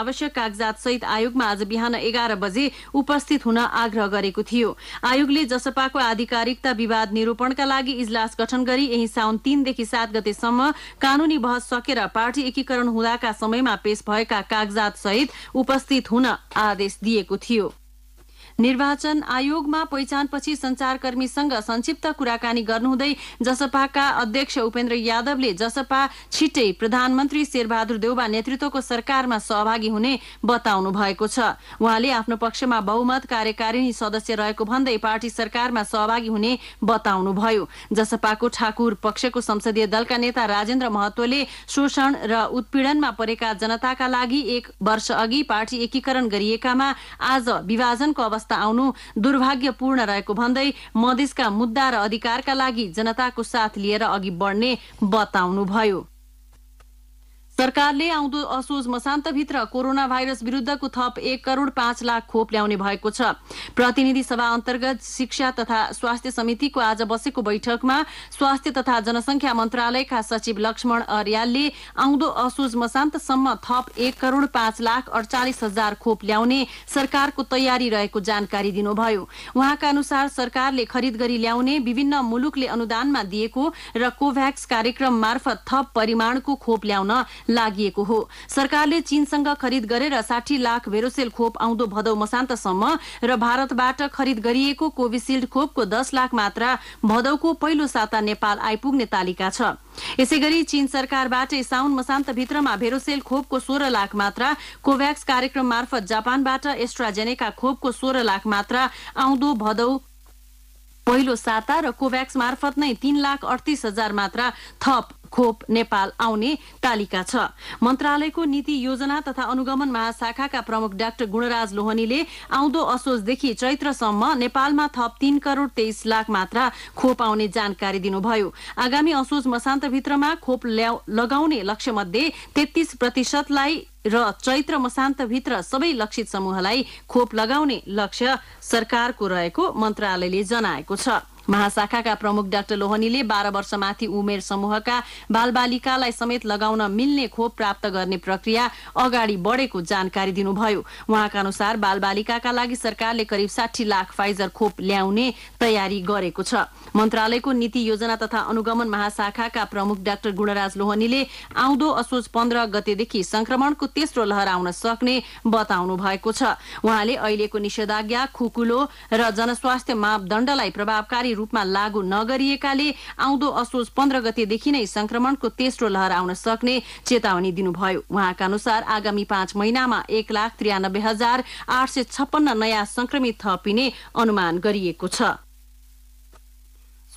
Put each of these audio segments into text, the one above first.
आवश्यक कागजात सहित आयोगमा आज बिहान 11 बजे उपस्थित हुन आग्रह गरेको थियो। आयोगले जसपाको आधिकारिकता विवाद निरूपणका लागि इजलास गठन गरी यही साउन 3 देखि 7 गतेसम्म कानूनी बहस सकेर पार्टी एकीकरण हुँदाका समयमा पेश भएका कागजात सहित उपस्थित हुन आदेश दिएको थियो। निर्वाचन आयोगमा पहिचानपछि संचारकर्मीसँग संक्षिप्त कुराकानी गर्नुहुँदै जसपाका अध्यक्ष उपेन्द्र यादवले जसपा छिट्टै प्रधानमन्त्री शेरबहादुर देउबा नेतृत्वको सरकारमा सहभागी हुने बताउनु भएको छ। उहाँले आफ्नो पक्षमा बहुमत कार्यकारिणी सदस्य रहेको भन्दै पार्टी सरकारमा सहभागी हुने बताउनुभयो। जसपाको ठाकुर पक्षको संसदीय दलका नेता राजेन्द्र महतोले शोषण र उत्पीडनमा परेका जनताका लागि 1 वर्ष अघि पार्टी एकीकरण गरिएकामा आज विभाजनको अवस्था आउनु दुर्भाग्यपूर्ण रहेको भन्दै मधेसका मुद्दा र अधिकारका लागि जनताको साथ लिएर अघि बढ्ने बताउनुभयो। सरकारले आउँदो असोज मसान्तभित्र कोरोना भाइरस विरुद्धको थप 1 करोड 5 लाख खोप ल्याउने भएको छ। प्रतिनिधि सभा अन्तर्गत शिक्षा तथा स्वास्थ्य समितिको आज बसेको बैठकमा स्वास्थ्य तथा जनसंख्या मन्त्रालयका सचिव लक्ष्मण अर्यालले आउँदो असोज मसान्तसम्म थप 1 करोड 5 लाख 48 हजार खोप ल्याउने सरकारको तयारी रहेको जानकारी दिनुभयो। उहाँका अनुसार सरकारले खरिद गरी ल्याउने विभिन्न मुलुकले अनुदानमा दिएको र कोभ्याक्स कार्यक्रम मार्फत थप परिमाणको खोप ल्याउन लागिएको हो। सरकारले चीनसँग खरिद गरेर 60 लाख भेरोसेल खोप आउँदो भदौ मसान्तसम्म र भारतबाट खरिद गरिएको कोभिसिल्ड खोपको 10 लाख मात्रा भदौको पहिलो साता नेपाल आइपुग्ने तालिका छ। यसैगरी चीन सरकारबाट साउन मसान्तभित्रमा भेरोसेल खोपको 16 लाख मात्रा, कोभ्याक्स कार्यक्रम मार्फत जापानबाट एस्ट्राजेनेका खोपको 16 लाख मात्रा आउँदो भदौ पहिलो साता र कोभ्याक्स मार्फत नै 3,38,000 मात्रा थप खोप नेपाल आउने तालिका छ। मन्त्रालयको नीति योजना तथा अनुगमन महाशाखाका प्रमुख डाक्टर गुणराज लोहनीले आउँदो असोजदेखि चैत्रसम्म नेपालमा थप 3 करोड 23 लाख मात्रा खोप आउने जानकारी दिनुभयो। आगामी असोज मसान्तभित्रमा खोप लगाउने लक्ष्यमध्ये 33% र चैत्र मसान्तभित्र सबै लक्षित समूहलाई खोप लगाउने लक्ष्य सरकारको रहेको मन्त्रालयले जनाएको छ। महाशाखाका प्रमुख डाक्टर लोहनीले 12 वर्षमाथि उमेर समूहका बालबालिकालाई समेत लगाउन मिल्ने खोप प्राप्त गर्ने प्रक्रिया अगाडि बढेको जानकारी दिनुभयो। उहाँका अनुसार बालबालिकाका लागि सरकारले करिब 60 लाख फाइजर खोप ल्याउने तयारी गरेको छ। मन्त्रालयको नीति योजना तथा अनुगमन महाशाखाका प्रमुख डाक्टर गुणराज लोहनीले आउँदो असोज 15 गतेदेखि संक्रमणको तेस्रो लहर आउन सक्ने बताउनु भएको छ। उहाँले अहिलेको निषेधाज्ञा, खुकुलो र जनस्वास्थ्य मापदण्डलाई प्रभावकारी रूपमा लागू नगरिएकाले आउँदो असोज 15 गतेदेखि नै संक्रमणको तेस्रो लहर आउन सक्ने चेतावनी दिनुभयो। उहाँका अनुसार आगामी 5 महिनामा 1,93,856 नयाँ संक्रमित थपिने अनुमान गरिएको छ।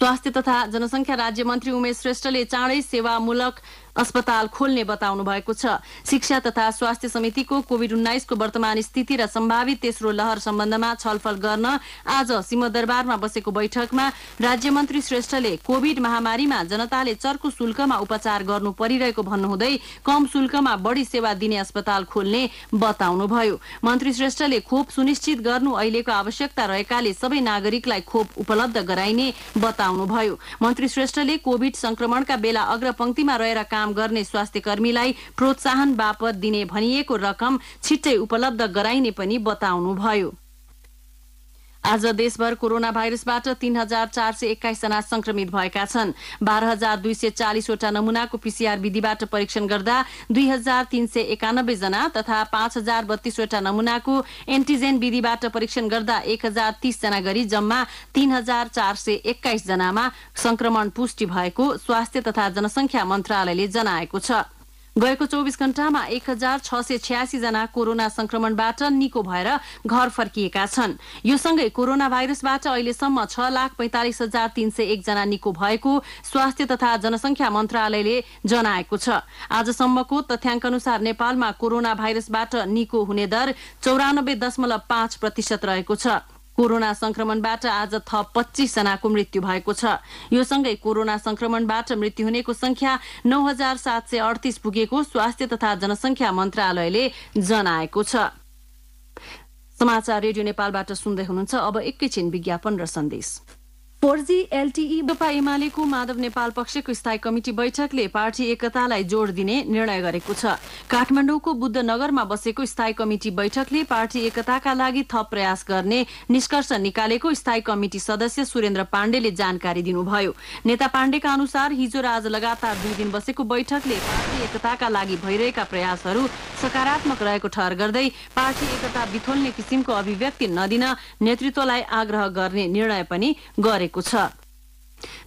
स्वास्थ्य तथा जनसंख्या राज्य मन्त्री उमेश श्रेष्ठले चाँडै सेवामूलक अस्पताल खोल्ने बताउनु भएको छ। शिक्षा तथा स्वास्थ्य समितिको कोभिड-19 को वर्तमान स्थिति र सम्भावित तेस्रो लहर सम्बन्धमा छलफल गर्न आज सिंहदरबारमा बसेको बैठकमा राज्य मन्त्री श्रेष्ठले कोभिड महामारीमा जनताले चर्को शुल्कमा उपचार गर्नु परिरहेको भन्नुहुँदै कम शुल्कमा बढी सेवा दिने अस्पताल खोल्ने बताउनुभयो। मन्त्री श्रेष्ठले खोप सुनिश्चित गर्नु अहिलेको आवश्यकता रहेकाले सबै नागरिकलाई खोप उपलब्ध गराइने बताउनुभयो। मन्त्री श्रेष्ठले कोभिड संक्रमणका बेला अग्रपंक्तिमा रहेर काम गर्ने स्वास्थ्य कर्मीलाई प्रोत्साहन बापत दिने भनिएको रकम छिट्टै उपलब्ध गराइने पनि बताउनुभयो। आज देशभर कोरोना भाइरसबाट 3,421 जना संक्रमित भएका छन्। 12,240 वटा नमूनाको पीसीआर विधिबाट परीक्षण गर्दा 2,391 जना तथा 5,032 वटा नमूनाको एन्टिजेन विधिबाट परीक्षण गर्दा 1,030 जना गरी जम्मा 3,421 जनामा संक्रमण पुष्टि भएको स्वास्थ्य तथा जनसंख्या मन्त्रालयले जनाएको छ। गएको 24 घण्टामा 1,686 जना कोरोना संक्रमणबाट निको भएर घर फर्किएका छन्। यो सँगै कोरोना भाइरसबाट अहिलेसम्म 6,45,301 जना निको भएको स्वास्थ्य तथा जनसंख्या मन्त्रालयले जनाएको छ। आजसम्मको तथ्याङ्क अनुसार नेपालमा कोरोना भाइरसबाट निको हुने दर 94.5% रहेको छ। कोरोना संक्रमणबाट आज थप 25 जनाको मृत्यु भएको छ। यो सँगै कोरोना संक्रमणबाट मृत्यु हुनेको संख्या 9,738 पुगेको स्वास्थ्य तथा जनसंख्या मन्त्रालयले जनाएको छ। समाचार रेडियो नेपालबाट सुन्दै हुनुहुन्छ। अब एकैछिन विज्ञापन र सन्देश। 4G LTE नेकपा एमालेको माधव नेपाल पक्षको स्थायी कमिटी बैठकले पार्टी एकतालाई जोड़ दिने निर्णय गरेको छ। काठमाडौँको बुद्धनगरमा बसेको स्थायी कमिटी बैठकले पार्टी एकताका लागि थप प्रयास गर्ने निष्कर्ष निकालेको स्थायी कमिटी सदस्य सुरेन्द्र पाण्डेले जानकारी दिनुभयो। नेता पाण्डेका अनुसार हिजो र आज लगातार 2 दिन बसेको बैठकले पार्टी एकताका लागि भइरहेका प्रयासहरू सकारात्मक रहेको ठहर गर्दै पार्टी एकता बिथोल्ने किसिमको अभिव्यक्ति नदिन नेतृत्वलाई आग्रह गर्ने निर्णय पनि गरेको छ।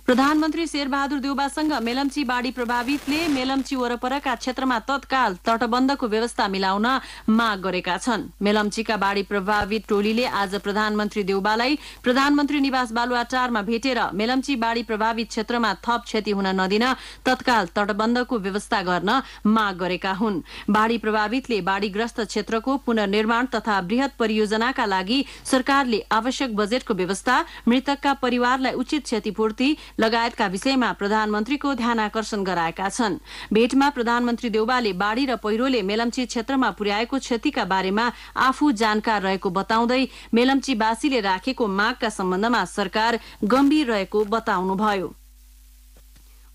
प्रधानमन्त्री शेरबहादुर देउबासँग मेलम्ची बाढी प्रभावितले मेलम्ची वरपरका क्षेत्रमा तत्काल तटबन्धको व्यवस्था मिलाउन माग गरेका छन्। मेलम्चीका बाढी प्रभावित टोलीले आज प्रधानमन्त्री देउबालाई प्रधानमन्त्री निवास बालुवाटारमा भेटेर मेलम्ची बाढी प्रभावित क्षेत्रमा थप क्षति हुन नदिन तत्काल तटबन्धको व्यवस्था गर्न माग गरेका हुन्। बाढी प्रभावितले बाढीग्रस्त क्षेत्रको पुनर्निर्माण तथा बृहत परियोजनाका लागि सरकारले आवश्यक बजेटको व्यवस्था, मृतकका परिवारलाई उचित क्षतिपूर्ति लगायतका विषयमा प्रधानमन्त्रीको ध्यानाकर्षण गराएका छन्। भेटमा प्रधानमन्त्री देउबाले बाढी र पहिरोले मेलम्ची क्षेत्रमा पुर्याएको क्षतिका बारेमा आफू जानकार रहेको बताउँदै मेलम्चीवासीले राखेको मागका सम्बन्धमा सरकार गम्भीर रहेको बताउनुभयो।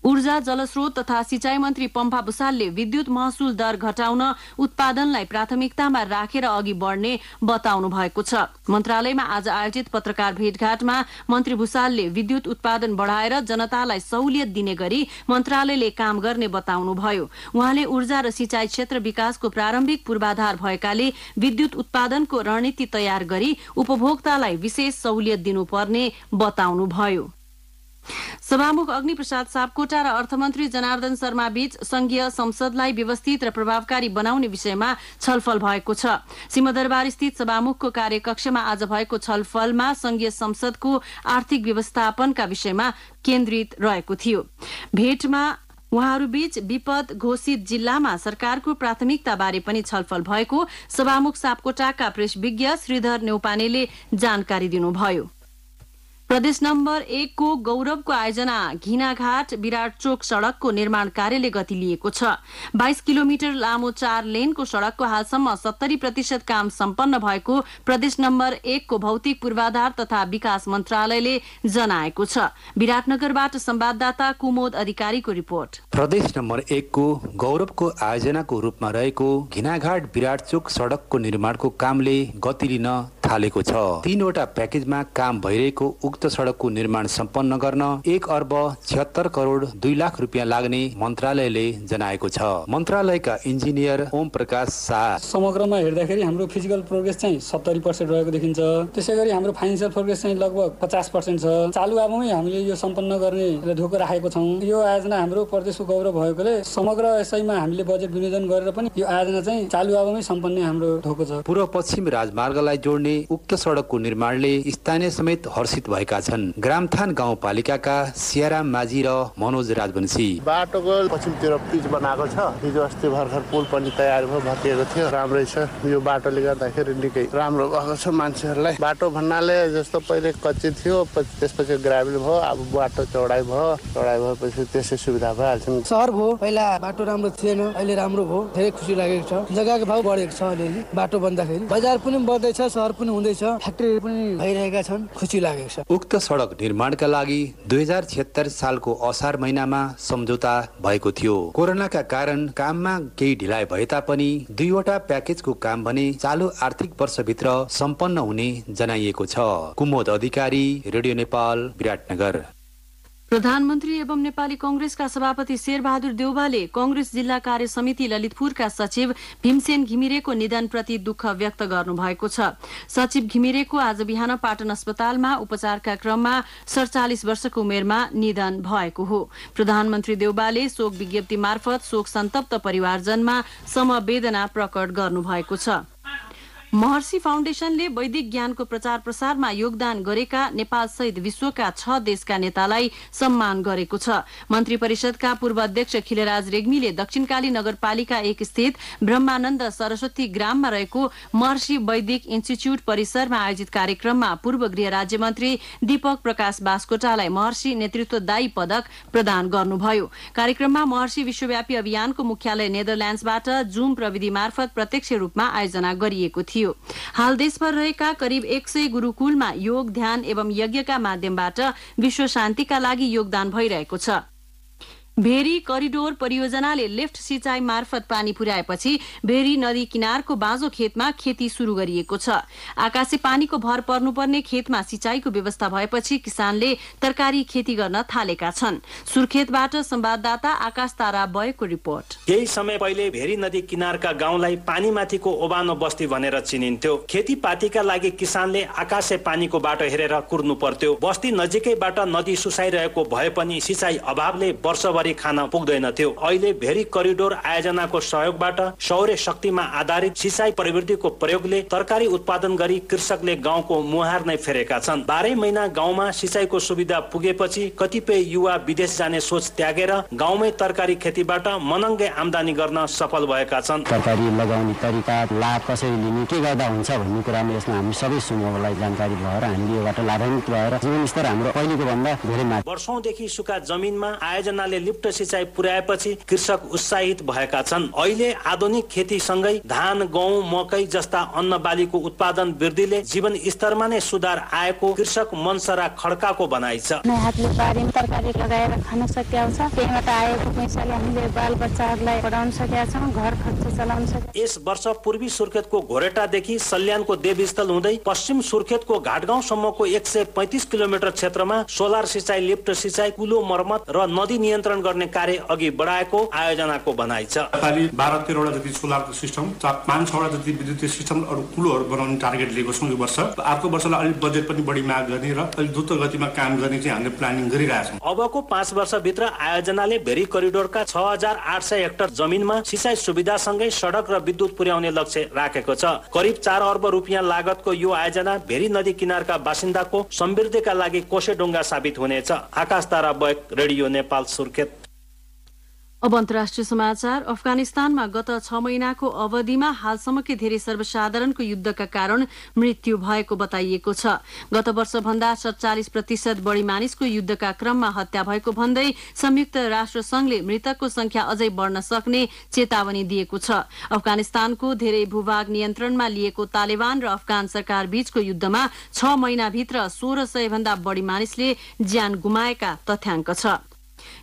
ऊर्जा, जलस्रोत तथा सिंचाई मन्त्री पम्फा भुसालले विद्युत महसुल दर घटाउन उत्पादनलाई प्राथमिकतामा राखेर अघि बढ्ने बताउनु भएको छ। मन्त्रालयमा आज आयोजित पत्रकार भेटघाटमा मन्त्री भुसालले विद्युत उत्पादन बढाएर जनतालाई सहुलियत दिने गरी मन्त्रालयले काम गर्ने बताउनुभयो। उहाँले ऊर्जा र सिंचाई क्षेत्र विकासको प्रारम्भिक पूर्वाधार भएकाले विद्युत उत्पादनको रणनीति तयार गरी उपभोक्तालाई विशेष सहुलियत दिनुपर्ने बताउनुभयो। सभामुख अग्निप्रसाद सापकोटा र अर्थमन्त्री जनार्दन शर्मा बीच संघीय संसदलाई व्यवस्थित र प्रभावकारी बनाउने विषयमा छलफल भएको छ। सिंहदरबार स्थित सभामुखको कार्यकक्षमा आज भएको छलफलमा संघीय संसदको आर्थिक व्यवस्थापनका विषयमा केन्द्रित रहेको थियो। भेटमा उहाँहरूबीच विपद घोषित जिल्लामा सरकारको प्राथमिकता बारे पनि छलफल भएको सभामुख सापकोटाका प्रेस विज्ञ श्रीधर न्यौपानेले जानकारी दिनुभयो। प्रदेश नम्बर 1 को गौरवको आयोजना घिनाघाट विराट चोक सड़कको निर्माण कार्यले गति लिएको छ। 22 किलोमिटर लामो 4 लेनको सड़कको हालसम्म 70% काम सम्पन्न भएको प्रदेश नम्बर 1 को भौतिक पूर्वाधार तथा विकास मन्त्रालयले जनाएको छ। विराटनगरबाट संवाददाता कुमोद अधिकारीको रिपोर्ट। प्रदेश नम्बर 1 को गौरवको आयोजनाको रूपमा रहेको घिनाघाट विराट चोक सड़कको निर्माणको कामले गति लिन थालेको छ। 3 वटा प्याकेजमा काम भइरहेको उक्त सड़कको निर्माण सम्पन्न गर्न 1 अर्ब 76 करोड 2 लाख रुपियाँ लाग्ने मन्त्रालयले जनाएको छ। मन्त्रालयका इन्जिनियर ओम प्रकाश शाह समग्रमा हेर्दाखेरि हाम्रो फिजिकल प्रोग्रेस चाहिँ 70% रहेको देखिन्छ। त्यसैगरी हाम्रो फाइनान्शियल प्रोग्रेस चाहिँ लगभग 50% छ। चालु आवामै हामीले यो सम्पन्न गर्ने धोको राखेको छौं। यो आयोजना हाम्रो प्रदेशको गौरव भएकोले समग्र यसैमा हामीले बजेट विनियोजन गरेर पनि यो आयोजना चाहिँ चालु आवामै सम्पन्न हाम्रो धोको छ। पूर्व पश्चिम राजमार्गलाई जोड्ने उक्त सड़कको निर्माणले स्थानीय समेत हर्षित भएका छन्। ग्रामथान गाउँपालिकाका सियाराम माझी र मनोज राजवंशी बाटोको पश्चिमतिर पिच बनाएको छ। हिजो अस्ति भर्खर पुल पनि तयार भयो, भत्किएको थियो। राम्रै छ। यो बाटोले गर्दाखेरि निकै राम्रो भएको छ मान्छेहरूलाई। बाटो भन्नाले जस्तो पहिले कच्ची थियो, त्यसपछि ग्राभेल भयो, अब बाटो चौडाइ भयो। चौडाइ भएपछि त्यसै सुविधा भइहाल्छ। सहर भयो, पहिला बाटो राम्रो थिएन, अहिले राम्रो भयो। धेरै खुसी लागेको छ। जग्गाको भाउ बढेको छ अलिअलि बाटो बन्दाखेरि। बजार पनि बढ्दैछ, सहर पनि हुँदैछ, फ्याक्ट्रीहरू पनि भइरहेका छन्। खुसी लागेको छ। उक्त सड़क निर्माणका लागि 2076 सालको असार महिनामा सम्झौता भएको थियो। कोरोनाका कारण काममा केही ढिलाइ भए तापनि 2 वटा प्याकेजको काम भने चालु आर्थिक वर्षभित्र सम्पन्न हुने जनाइएको छ। कुमोद अधिकारी, रेडियो नेपाल, विराटनगर। प्रधानमन्त्री एवं नेपाली कांग्रेसका सभापति शेरबहादुर देउबाले कांग्रेस जिल्ला कार्य समिति ललितपुरका सचिव भीमसेन घिमिरेको निधनप्रति दुःख व्यक्त गर्नुभएको छ। सचिव घिमिरेको आज बिहान पाटन अस्पतालमा उपचारका क्रममा 47 वर्षको उमेरमा निधन भएको हो। प्रधानमन्त्री देउबाले शोक विज्ञप्ति मार्फत शोक सन्तप्त परिवारजनमा समवेदना प्रकट गर्नुभएको छ। महर्षि फाउन्डेशनले वैदिक ज्ञानको प्रचार प्रसारमा योगदान गरेका नेपाल सहित विश्वका 6 देशका नेतालाई सम्मान गरेको छ। मन्त्री परिषदका पूर्व अध्यक्ष खिलराज रेग्मीले दक्षिणकाली नगरपालिका 1 स्थित ब्रह्मानन्द सरस्वती ग्राममा रहेको महर्षि वैदिक इन्स्टिच्युट परिसरमा आयोजित कार्यक्रममा पूर्व गृह राज्य मन्त्री दीपक प्रकाश बास्कोटालाई महर्षि नेतृत्वदायी पदक प्रदान गर्नुभयो। कार्यक्रममा महर्षि विश्वव्यापी अभियानको मुख्यालय नेदरल्यान्ड्सबाट जुम प्रविधि मार्फत प्रत्यक्ष रूपमा आयोजना गरिएको थियो। थियो। हाल देशभर रहेका करिब 100 गुरुकुलमा योग, ध्यान एवं यज्ञका माध्यमबाट विश्व शान्तिका लागि योगदान भइरहेको छ। भेरी करिडोर परियोजनाले लिफ्ट सिंचाई मार्फत पानी पुर्याएपछि भेरी नदी किनारको बाँझो खेतमा खेती शुरू गरिएको छ। आकाशे पानीको भर पर्नुपर्ने खेतमा सिंचाईको व्यवस्था भएपछि किसानले तरकारी खेती गर्न थालेका छन्। सुर्खेतबाट संवाददाता आकाश तारा बयको रिपोर्ट। केही समय पहिले भेरी नदी किनारका गाउँलाई पानीमाथिको ओबानो बस्ती भनेर चिनिन्थ्यो। खेतीपातीका लागि किसानले आकाशे पानीको बाटो हेरेर कुर्नु पर्थ्यो। बस्ती नजिकैबाट नदी सुसाइरहेको भए पनि सिंचाई अभावले वर्षभरि खान पुग्दैनथ्यो। अहिले भेरी करिडोर आयोजनाको सहयोगबाट सौर्य शक्तिमा आधारित सिंचाई प्रविधिको प्रयोगले तरकारी उत्पादन गरी कृषकले गाउँको मुहार नै फेरेका छन्। 12 महिना गाउँमा सिंचाईको सुविधा पुगेपछि कतिपय युवा विदेश जाने सोच त्यागेर गाउँमै तरकारी खेतीबाट मनङ्गे आमदानी गर्न सफल भएका छन्। तरकारी लगाउने तरिका, लाभ कसरी लिने, के गर्दा हुन्छ भन्ने कुरामा यसमा हामी सबै समूहलाई जानकारी भएर हामीले योबाट लाभान्वित भएर जीवनस्तर हाम्रो पहिलेको भन्दा धेरै माथि। वर्षौंदेखि सुक्खा जमिनमा आयोजनाले लिफ्ट सिंचाई पुर्याएपछि कृषक उत्साहित भएका छन्। अहिले आधुनिक खेतीसँगै धान, गहुँ, मकै जस्ता अन्न बालीको उत्पादन वृद्धिले जीवन स्तरमा नै सुधार आएको कृषक मनसरा खड्काको भनाइ छ। हातले बारीमा तरकारी लगाएर खान सकिएको छ। त्यहीबाट आएको पैसाले हामीले बालबच्चाहरूलाई पढाउन सकेका छौँ, घर खर्च चलाउन सकेका। यस वर्ष पूर्वी सुर्खेतको घोरेटादेखि सल्यानको देवीस्थल हुँदै पश्चिम सुर्खेतको घाटगाउँसम्मको 135 किलोमिटर क्षेत्रमा सोलर सिंचाई, लिफ्ट सिंचाई, कुलो मर्मत र नदी नियन्त्रण गर्ने कार्य अघि बढाएको आयोजनाको भनाइ छ। 12-13 वटा जति सोलर सिस्टम, 5-6 वटा जति विद्युतीय सिस्टम अरू कुलोहरू बनाउने टार्गेट लिएको छौँ यो वर्ष। अर्को वर्षलाई अलिक बजेट पनि बढी माग गर्ने र अलिक द्रुत गतिमा काम गर्ने चाहिँ हामीले प्लानिङ गरिरहेका छौँ। अबको 5 वर्षभित्र आयोजनाले भेरी करिडोरका 6800 हेक्टर जमिनमा सिंचाई सुविधासँगै सडक र विद्युत पुर्याउने लक्ष्य राखेको छ। करिब 4 अर्ब रुपियाँ लागतको यो आयोजना भेरी नदी किनारका बासिन्दाको समृद्धिका लागि कोसेढुङ्गा साबित हुनेछ। आकाश तारा बयक, रेडियो नेपाल, सुर्खेत। अब अन्तर्राष्ट्रिय समाचार। अफगानिस्तानमा गत 6 महिनाको अवधिमा हालसम्मकै धेरै सर्वसाधारणको युद्धका कारण मृत्यु भएको बताइएको छ। गत वर्षभन्दा 47% बढी मानिसको युद्धका क्रममा हत्या भएको भन्दै संयुक्त राष्ट्र संघले मृतकको संख्या अझै बढ्न सक्ने चेतावनी दिएको छ। अफगानिस्तानको धेरै भूभाग नियन्त्रणमा लिएको तालिबान र अफगान सरकार बीचको युद्धमा 6 महिनाभित्र 1600 भन्दा बढी मानिसले ज्यान गुमाएका तथ्याङ्क छ।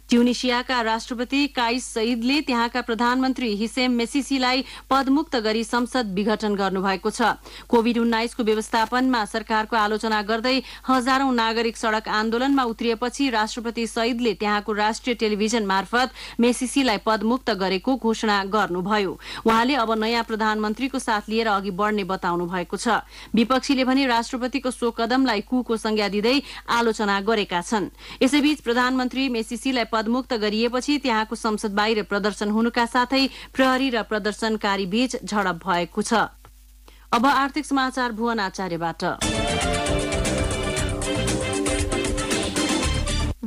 ट्युनिसियाका राष्ट्रपति काइस सईदले त्यहाँका प्रधानमन्त्री हिसेम मेसिसीलाई पदमुक्त गरी संसद विघटन गर्नुभएको छ। कोभिड-19 को व्यवस्थापनमा सरकारको आलोचना गर्दै हजारौं नागरिक सड़क आन्दोलनमा उत्रिएपछि राष्ट्रपति सईदले त्यहाँको राष्ट्रिय टेलिभिजन मार्फत मेसिसीलाई पदमुक्त गरेको घोषणा गर्नुभयो। उहाँले अब नयाँ प्रधानमन्त्रीको साथ लिएर अघि बढ्ने बताउनु भएको छ। विपक्षीले भने राष्ट्रपतिको सो कदमलाई कुको संज्ञा दिँदै आलोचना गरेका छन्। यसैबीच प्रधानमन्त्री मेसिसीलाई पदमुक्त गरिएपछि त्यहाँको संसद बाहिर प्रदर्शन हुनुका साथै प्रहरी र प्रदर्शनकारी बीच झडप भएको छ। अब आर्थिक समाचार भुवन आचार्यबाट।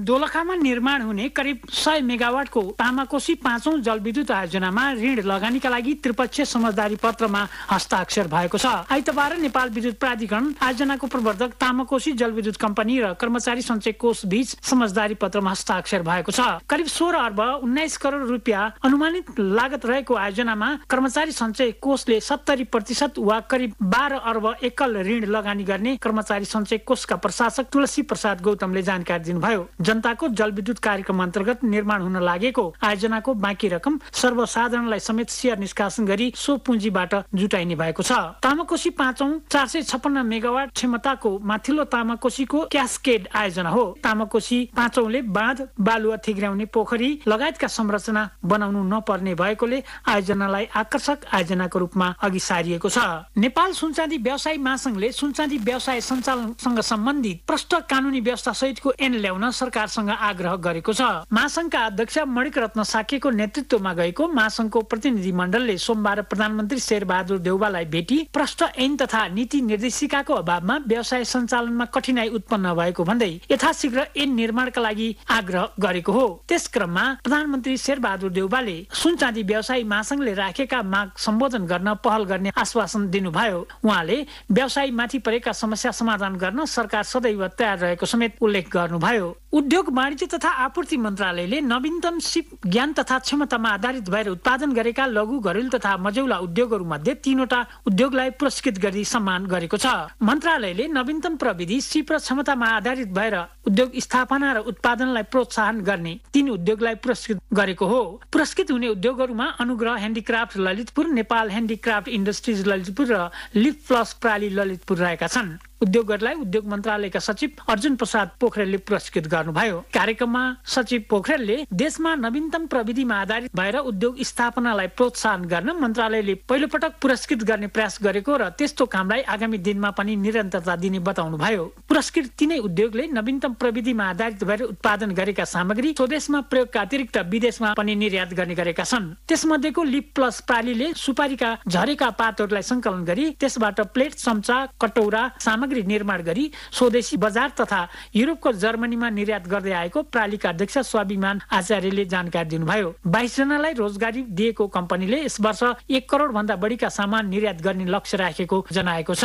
दोलखामा निर्माण हुने करिब 100 मेगावाटको तामाकोशी 5औं जलविद्युत आयोजनामा ऋण लगानीका लागि त्रिपक्षीय समझदारी पत्रमा हस्ताक्षर भएको छ। आइतबार नेपाल विद्युत प्राधिकरण, आयोजनाको प्रवर्धक तामाकोशी जलविद्युत कम्पनी र कर्मचारी सञ्चय कोष बीच समझदारी पत्रमा हस्ताक्षर भएको छ। करिब 16 अर्ब 19 करोड रुपियाँ अनुमानित लागत रहेको आयोजनामा कर्मचारी सञ्चय कोषले 70% वा करिब 12 अर्ब एकल ऋण लगानी गर्ने कर्मचारी सञ्चय कोषका प्रशासक तुलसी प्रसाद गौतमले जानकारी दिनुभयो। जनताको जलविद्युत कार्यक्रम अन्तर्गत निर्माण हुन लागेको आयोजनाको बाँकी रकम सर्वसाधारणलाई समेत शेयर निष्कासन गरी सो पुँजीबाट जुटाइने भएको छ। तामाकोशी 5औं 456 मेगावाट क्षमताको माथिल्लो तामाकोशीको क्यास्केड आयोजना हो। तामाकोशी 5औंले बाँध, बालुवा थिग्राउने पोखरी लगायतका संरचना बनाउनु नपर्ने भएकोले आयोजनालाई आकर्षक आयोजनाको रूपमा अघि सारिएको छ। नेपाल सुनचाँदी व्यवसायी महासंघले सुनचाँदी व्यवसाय सञ्चालनसँग सम्बन्धित प्रष्ट कानूनी व्यवस्था सहितको ऐन ल्याउन सरकारसँग आग्रह गरेको छ। महासंघका अध्यक्ष मणिक रत्न साकेको नेतृत्वमा गएको महासंघको प्रतिनिधि मण्डलले सोमबार प्रधानमन्त्री शेरबहादुर देउवालाई भेटी प्रष्ट ऐन तथा नीति निर्देशिकाको अभावमा व्यवसाय सञ्चालनमा कठिनाई उत्पन्न भएको भन्दै यथाशीघ्र ऐन निर्माणका लागि आग्रह गरेको हो। त्यस क्रममा प्रधानमन्त्री शेरबहादुर देउवाले सुनचाँदी व्यवसायी महासंघले राखेका माग सम्बोधन गर्न पहल गर्ने आश्वासन दिनुभयो। उहाँले व्यवसायी माथि परेका समस्या समाधान गर्न सरकार सदैव तयार रहेको समेत उल्लेख गर्नुभयो। उद्योग वाणिज्य तथा आपूर्ति मन्त्रालयले नवीनतम सिप ज्ञान तथा क्षमतामा आधारित भएर उत्पादन गरेका लघु घरेलु तथा मझौला उद्योगहरू मध्ये 3वटा उद्योगलाई पुरस्कृत गरी सम्मान गरेको छ। मन्त्रालयले नवीनतम प्रविधि सिप र क्षमतामा आधारित भएर उद्योग स्थापना र उत्पादनलाई प्रोत्साहन गर्ने 3 उद्योगलाई पुरस्कृत गरेको हो। पुरस्कृत हुने उद्योगहरूमा अनुग्रह handicraft Lalitpur, Nepal handicraft industries Lalitpur र लिफ प्लस प्राली ललितपुर रहेका छन्। उद्योगहरूलाई उद्योग मन्त्रालयका सचिव अर्जुन प्रसाद पोखरेलले पुरस्कृत गर्नुभयो। कार्यक्रममा सचिव पोखरेलले देशमा नवीनतम प्रविधिमा आधारित भएर उद्योग स्थापनालाई प्रोत्साहन गर्न मन्त्रालयले पहिलो पटक पुरस्कृत गर्ने प्रयास गरेको र त्यस्तो कामलाई आगामी दिनमा पनि निरन्तरता दिने बताउनुभयो। पुरस्कृत 3 उद्योगले नवीनतम प्रविधिमा आधारित भएर उत्पादन गरेका सामग्री स्वदेशमा प्रयोगका अतिरिक्त विदेशमा पनि निर्यात गर्ने गरेका छन्। त्यसमध्येको लिप प्लस प्रालीले सुपारीका झरेका पातहरूलाई संकलन गरी त्यसबाट प्लेट, चम्चा, कटौरा सामग्री निर्माण गरी स्वदेशी बजार तथा युरोपको जर्मनीमा निर्यात गर्दै आएको प्रालीका अध्यक्ष स्वाभिमान आचार्यले जानकारी दिनुभयो। 22 जनालाई रोजगारी दिएको कम्पनीले यस वर्ष 1 करोड भन्दा बढीका सामान निर्यात गर्ने लक्ष्य राखेको जनाएको छ।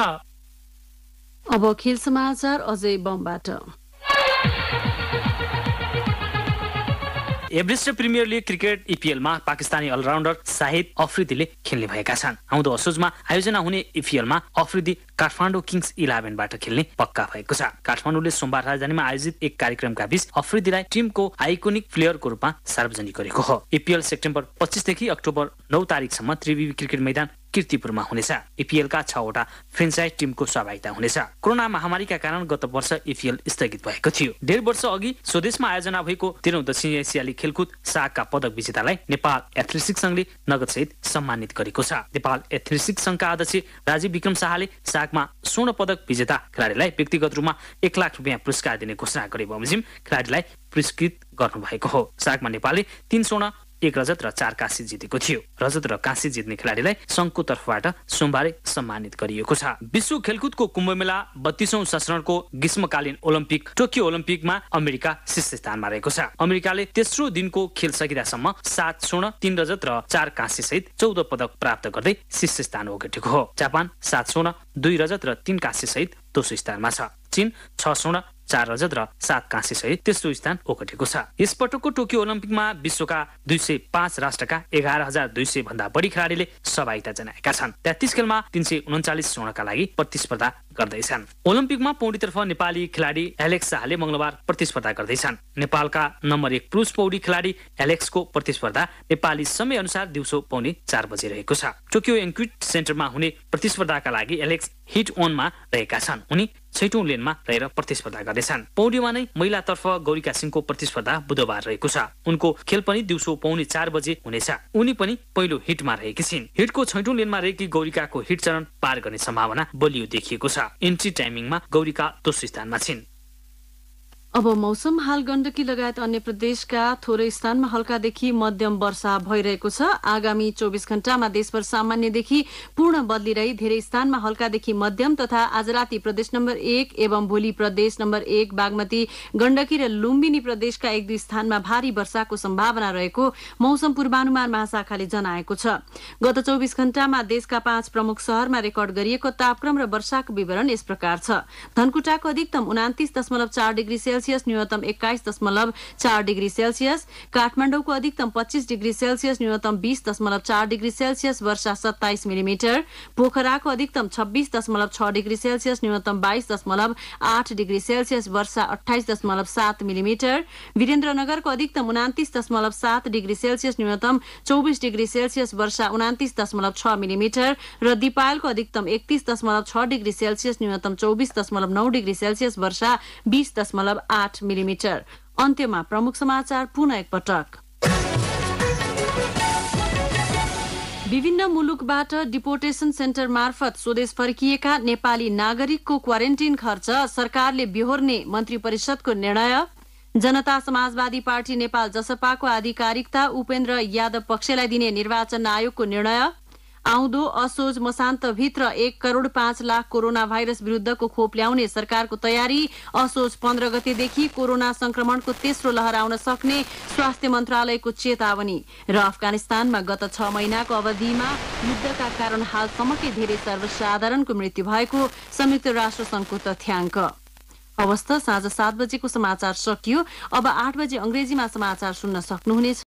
अब खेल समाचार अजय बमबाट। एभरेस्ट प्रिमियर लिग क्रिकेट इपिएलमा पाकिस्तानी अलराउन्डर शाहिद अफ्रिदीले खेल्ने भएका छन्। आउँदो असोजमा आयोजना हुने इपिएलमा अफ्रिदी काठमाडौँ किङ्स 11बाट खेल्ने पक्का भएको छ। काठमाडौँले सोमबार राजधानीमा आयोजित एक कार्यक्रमका बीच अफ्रिदीलाई टिमको आइकोनिक प्लेयरको रूपमा सार्वजनिक गरेको हो। इपिएल सेप्टेम्बर 25 देखि अक्टोबर 9 तारिकसम्म त्रिवेणी क्रिकेट मैदान कीर्तिपुरमा हुनेछ। इपिएलका 6वटा फ्रेन्चाइज टिमको सहभागिता हुनेछ। कोरोना महामारीका कारण गत वर्ष इपिएल स्थगित भएको थियो। 1.5 वर्ष अघि स्वदेशमा आयोजना भएको 13औं दक्षिण एसियाली खेलकुद सागका पदक विजेतालाई नेपाल एथलेटिक्स संघले नगदसहित सम्मानित गरेको छ। नेपाल एथलेटिक्स संघका अध्यक्ष राजीव विक्रम शाहले सागमा स्वर्ण पदक विजेता खेलाडीलाई व्यक्तिगत रूपमा 1 लाख रुपियाँ पुरस्कार दिने घोषणा गरे बमोजिम खेलाडीलाई पुरस्कृत गर्नुभएको हो। सागमा नेपालले 3 स्वर्ण 1 रजत र 4 काँस्य जितेको थियो। रजत र काँस्य जित्ने खेलाडीलाई संघको तर्फबाट सोमबार सम्मानित गरिएको छ। विश्व खेलकुदको कुम्भमेला 32औं संस्करणको ग्रीष्मकालीन ओलम्पिक टोकियो ओलम्पिकमा अमेरिका शीर्ष स्थानमा रहेको छ। अमेरिकाले तेस्रो दिनको खेल सकिदासम्म 7 स्वर्ण 3 रजत र 4 काँस्य सहित 14 पदक प्राप्त गर्दै शीर्ष स्थान ओगटेको हो। जापान 7 स्वर्ण 2 रजत र 3 काँस्य सहित दोस्रो स्थानमा छ। चीन 6 स्वर्ण 4 रजत र 7 काँस्य सहित तेस्रो स्थान ओगटेको छ। यस पटकको टोकियो ओलम्पिकमा विश्वका 205 राष्ट्रका 11,200 भन्दा बढी खेलाडीले सहभागिता जनाएका छन्। 33 खेलमा 339 स्वर्णका लागि प्रतिस्पर्धा गर्दैछन्। ओलम्पिकमा पौडीतर्फ नेपाली खेलाडी एलेक्स शाहले मंगलबार प्रतिस्पर्धा गर्दैछन्। नेपालका नम्बर 1 पुरुष पौडी खेलाडी एलेक्सको प्रतिस्पर्धा नेपाली समय अनुसार दिउँसो 4:30 बजे रहेको छ। टोकियो एन्क्विट सेन्टरमा हुने प्रतिस्पर्धाका लागि एलेक्स हिट 1 मा रहेका छन्। उनी 6औं लेनमा रहेर प्रतिस्पर्धा गर्दैछन्। पौडीमा नै महिलातर्फ गौरिका सिंहको प्रतिस्पर्धा बुधबार रहेको छ। उनको खेल पनि दिउँसो 4:30 बजे हुनेछ। उनी पनि पहिलो हिटमा रहेकी छिन्। हिटको 6औं लेनमा रहेकी गौरिकाको हिट चरण पार गर्ने सम्भावना बलियो देखिएको छ। एन्ट्री टाइमिङमा गौरिका दोस्रो स्थानमा छिन्। अब मौसम। हाल गण्डकी लगायत अन्य प्रदेशका थोरै स्थानमा हल्कादेखि मध्यम वर्षा भइरहेको छ। आगामी 24 घण्टामा देशभर सामान्यदेखि पूर्ण बदली रही धेरै स्थानमा हल्कादेखि मध्यम तथा आज राति प्रदेश नम्बर 1 एवं भोलि प्रदेश नम्बर 1 बागमती गण्डकी र लुम्बिनी प्रदेशका 1-2 स्थानमा भारी वर्षाको सम्भावना रहेको मौसम पूर्वानुमान महाशाखाले जनाएको छ। गत 24 घण्टामा देशका 5 प्रमुख शहरमा रेकर्ड गरिएको तापक्रम र वर्षाको विवरण यस प्रकार छ। धनकुटाको अधिकतम 29.4 डिग्री सेल्सियस, न्यूनतम 21.4 डिग्री सेल्सियस, काठमाडौँको अधिकतम 25 डिग्री सेल्सियस, न्यूनतम 20.4 डिग्री सेल्सियस, वर्षा 27 मिलिमिटर, पोखराको अधिकतम 26.6 डिग्री सेल्सियस, न्यूनतम 22.8 डिग्री सेल्सियस, वर्षा 28.7 मिलिमिटर, वीरेन्द्रनगरको अधिकतम 29.7 डिग्री सेल्सियस, न्यूनतम 24 डिग्री सेल्सियस, वर्षा 29.6 मिलिमिटर र दिपायलको अधिकतम 31.6 डिग्री सेल्सियस, न्यूनतम 24.9 डिग्री सेल्सियस, वर्षा 20.8 मिलिमिटर। अन्त्यमा प्रमुख समाचार पुनः एकपटक। विभिन्न मुलुकबाट डिपोर्टेसन सेन्टर मार्फत स्वदेश फर्किएका नेपाली नागरिकको क्वारेन्टिन खर्च सरकारले बिहोर्ने मन्त्री परिषदको निर्णय। जनता समाजवादी पार्टी नेपाल जसपाको आधिकारिकता उपेन्द्र यादव पक्षलाई दिने निर्वाचन आयोगको निर्णय। आउँदो असोज मसान्तभित्र 1 करोड 5 लाख कोरोना भाइरस विरुद्धको खोप ल्याउने सरकारको तयारी। असोज 15 गतेदेखि कोरोना संक्रमणको तेस्रो लहर आउन सक्ने स्वास्थ्य मन्त्रालयको चेतावनी। र अफगानिस्तानमा गत 6 महिनाको अवधिमा युद्धका कारण हालसम्मकै धेरै सर्वसाधारणको मृत्यु भएको संयुक्त राष्ट्र संघको तथ्याङ्क। हवस् त, साँझ 7 बजेको समाचार सकियो। अब 8 बजे अंग्रेजीमा समाचार सुन्न सक्नुहुनेछ।